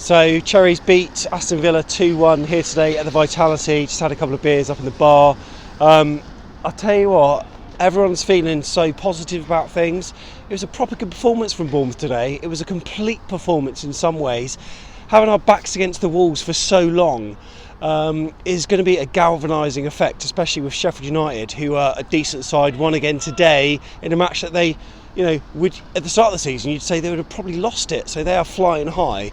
So Cherries beat Aston Villa 2-1 here today at the Vitality. Just had a couple of beers up in the bar. I'll tell you what, everyone's feeling so positive about things. It was a proper good performance from Bournemouth today. It was a complete performance in some ways. Having our backs against the walls for so long is going to be a galvanising effect, especially with Sheffield United, who are a decent side, won again today in a match that they, would at the start of the season you'd say they would have probably lost it. So they are flying high.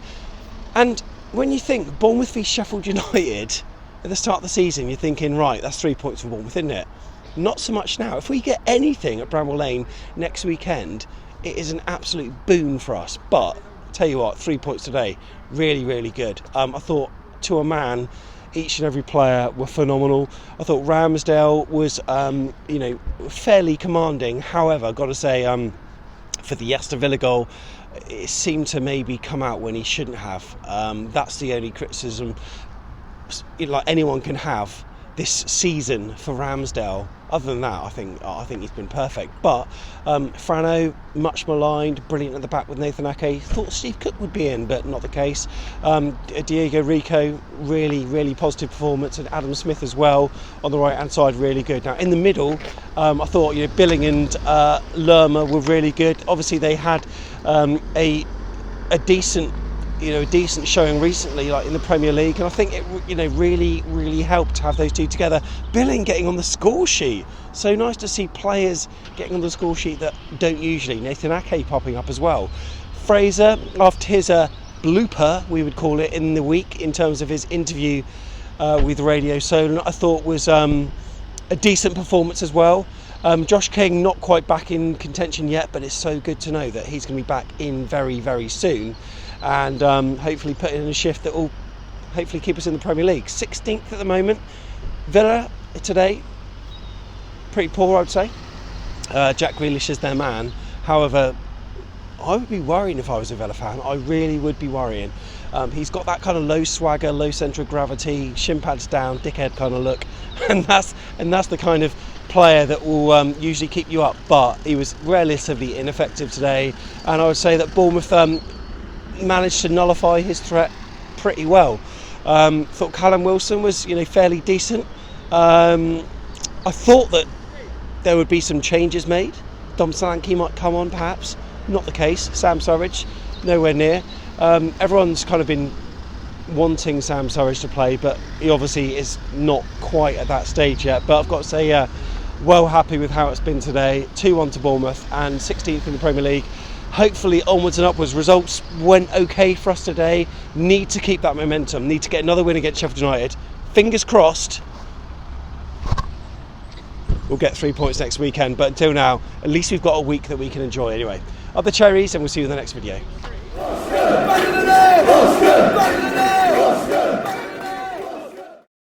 And when you think Bournemouth v Sheffield United at the start of the season, you're thinking, right, that's 3 points for Bournemouth, isn't it? Not so much now. If we get anything at Bramall Lane next weekend, it is an absolute boon for us. But tell you what, 3 points today, really, really good. I thought to a man, each and every player were phenomenal. I thought Ramsdale was, fairly commanding. However, I've got to say, for the Aston Villa goal, it seemed to maybe come out when he shouldn't have. That's the only criticism anyone can have this season for Ramsdale. Other than that, I think he's been perfect. But Frano, much maligned, brilliant at the back with Nathan Ake. Thought Steve Cook would be in, but not the case. Diego Rico, really, really positive performance, and Adam Smith as well on the right hand side, really good. Now in the middle, I thought Billing and Lerma were really good. Obviously they had a decent showing recently, like in the Premier League, and I think it, really, really helped to have those two together. Billing getting on the score sheet, so nice to see players getting on the score sheet that don't usually. Nathan Ake popping up as well. Fraser, after his blooper, we would call it, in the week in terms of his interview with Radio Solent, I thought was a decent performance as well. Josh King not quite back in contention yet, but it's so good to know that he's going to be back in very, very soon. And hopefully put in a shift that will hopefully keep us in the Premier League. 16th at the moment. Villa today, pretty poor, I'd say. Jack Grealish is their man. However, I would be worrying if I was a Villa fan. I really would be worrying. He's got that kind of low swagger, low centre of gravity, shin pads down, dickhead kind of look, and that's the kind of player that will usually keep you up. But he was relatively ineffective today, and I would say that Bournemouth managed to nullify his threat pretty well. Thought Callum Wilson was fairly decent. I thought that there would be some changes made. Dom Solanke might come on perhaps. Not the case. Sam Surridge nowhere near. Everyone's kind of been wanting Sam Surridge to play, but he obviously is not quite at that stage yet. But I've got to say, well happy with how it's been today. 2-1 to Bournemouth and 16th in the Premier League. Hopefully onwards and upwards. Results went okay for us today. Need to keep that momentum. Need to get another win against Sheffield United. Fingers crossed we'll get 3 points next weekend. But until now, at least we've got a week that we can enjoy anyway. Up the cherries, and we'll see you in the next video.